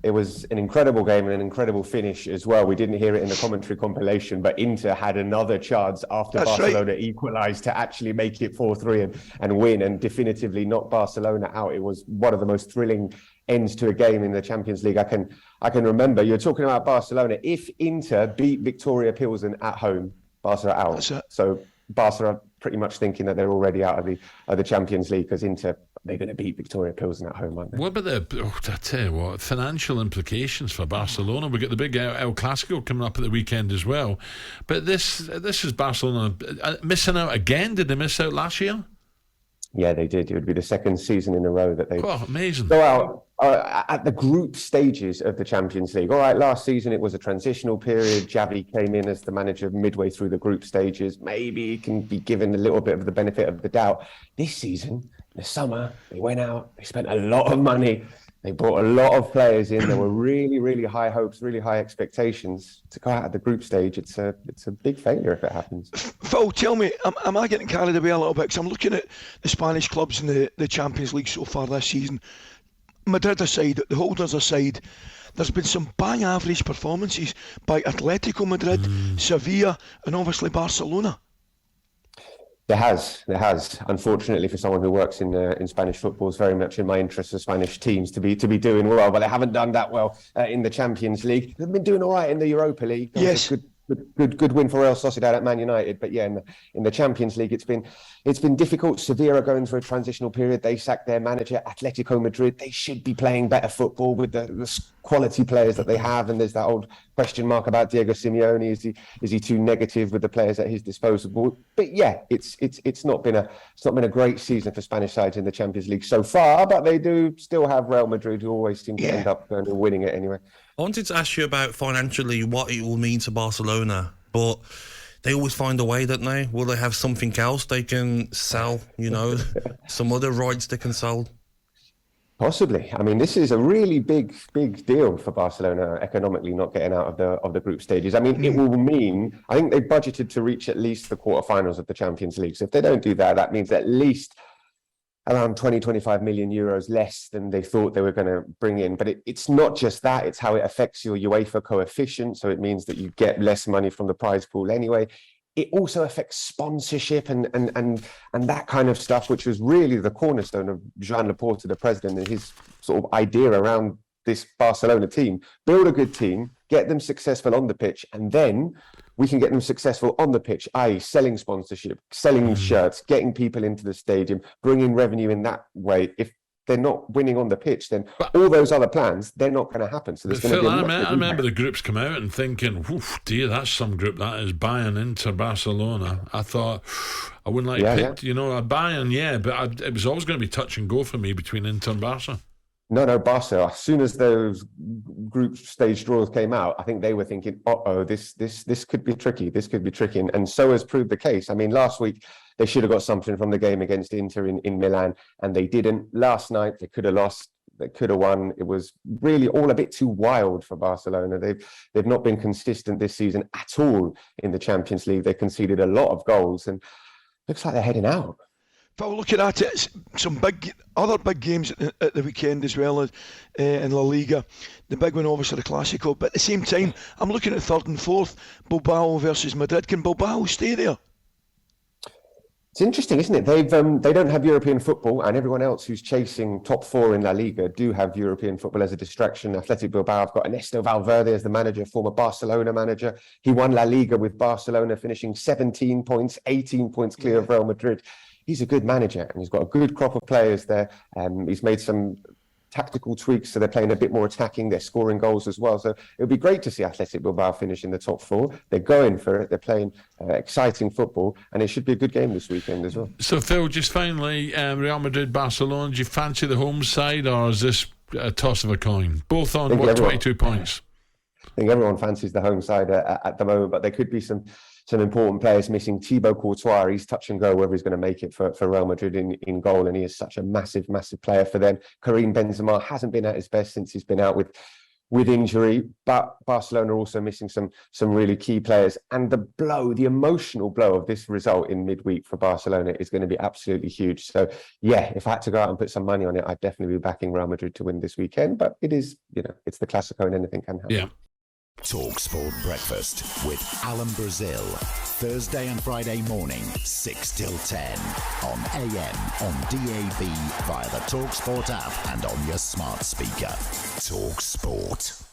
It was an incredible game and an incredible finish as well. We didn't hear it in the commentary compilation, but Inter had another chance after Barcelona equalised to actually make it 4-3 and win and definitively knock Barcelona out. It was one of the most thrilling ends to a game in the Champions League I can remember. You're talking about Barcelona. If Inter beat Viktoria Plzen at home, Barca are out. So Barca are pretty much thinking that they're already out of the Champions League because Inter, they're going to beat Viktoria Plzen at home, aren't they? What about I tell you what, financial implications for Barcelona? We've got the big El Clasico coming up at the weekend as well. But this is Barcelona missing out again. Did they miss out last year? Yeah, they did. It would be the second season in a row that they amazing. go out at the group stages of the Champions League. All right, last season it was a transitional period. Xavi came in as the manager midway through the group stages. Maybe he can be given a little bit of the benefit of the doubt. This season, in the summer, they went out, they spent a lot of money. They brought a lot of players in. There were really, really high hopes, really high expectations. To go out at the group stage, it's a big failure if it happens. Phil, tell me, am I getting carried away a little bit? Because I'm looking at the Spanish clubs in the Champions League so far this season. Madrid aside, the holders aside, there's been some bang average performances by Atletico Madrid, Sevilla, and obviously Barcelona. There has. Unfortunately, for someone who works in Spanish football, it's very much in my interest for Spanish teams to be doing well, but they haven't done that well in the Champions League. They've been doing all right in the Europa League. Yes. Good win for Real Sociedad at Man United, but yeah, in the Champions League, it's been difficult. Sevilla are going through a transitional period. They sacked their manager. Atletico Madrid, they should be playing better football with the quality players that they have, and there's that old question mark about Diego Simeone. Is he too negative with the players at his disposal? But yeah, it's not been a great season for Spanish sides in the Champions League so far, but they do still have Real Madrid, who always seem to end up going and winning it anyway. I wanted to ask you about financially what it will mean to Barcelona, but they always find a way, don't they? Will they have something else they can sell, some other rights they can sell? Possibly. I mean, this is a really big deal for Barcelona economically, not getting out of the group stages. I mean, it will mean, I think they budgeted to reach at least the quarterfinals of the Champions League. So if they don't do that, that means at least around 20-25 million euros less than they thought they were going to bring in. But it's not just that, it's how it affects your UEFA coefficient. So it means that you get less money from the prize pool anyway. It also affects sponsorship and that kind of stuff, which was really the cornerstone of Joan Laporta, the president, and his sort of idea around this Barcelona team. Build a good team, get them successful on the pitch, and then we can get them successful on the pitch, i.e. selling sponsorship, selling shirts, getting people into the stadium, bringing revenue in that way. If they're not winning on the pitch, then all those other plans, they're not going to happen. So there's going to be I remember the groups come out and thinking, dear, that's some group that is Bayern into Barcelona. I thought, I wouldn't like to pick, Bayern, but it was always going to be touch and go for me between Inter and Barca. No, Barca, as soon as those group stage draws came out, I think they were thinking, this could be tricky. This could be tricky. And so has proved the case. I mean, last week, they should have got something from the game against Inter in Milan, and they didn't. Last night, they could have lost. They could have won. It was really all a bit too wild for Barcelona. They've not been consistent this season at all in the Champions League. They conceded a lot of goals, and looks like they're heading out. If I were looking at it, some other big games at the weekend as well as in La Liga. The big one, obviously, the Clásico. But at the same time, I'm looking at third and fourth, Bilbao versus Madrid. Can Bilbao stay there? It's interesting, isn't it? They don't have European football, and everyone else who's chasing top four in La Liga do have European football as a distraction. Athletic Bilbao have got Ernesto Valverde as the manager, former Barcelona manager. He won La Liga with Barcelona, finishing 17 points, 18 points clear of Real Madrid. He's a good manager, and he's got a good crop of players there. He's made some tactical tweaks, so they're playing a bit more attacking. They're scoring goals as well. So it would be great to see Athletic Bilbao finish in the top four. They're going for it. They're playing exciting football, and it should be a good game this weekend as well. So, Phil, just finally, Real Madrid, Barcelona, do you fancy the home side, or is this a toss of a coin? Both on, 22 points? I think everyone fancies the home side at the moment, but there could be some important players missing. Thibaut Courtois, he's touch and go whether he's going to make it for Real Madrid in goal, and he is such a massive player for them. Karim Benzema hasn't been at his best since he's been out with with injury, but Barcelona are also missing some really key players. And the emotional blow of this result in midweek for Barcelona is going to be absolutely huge. So yeah, if I had to go out and put some money on it, I'd definitely be backing Real Madrid to win this weekend. But it is, it's the Clásico and anything can happen. Yeah. talkSPORT Breakfast with Alan Brazil. Thursday and Friday morning, 6 till 10. On AM, on DAB, via the talkSPORT app and on your smart speaker. talkSPORT.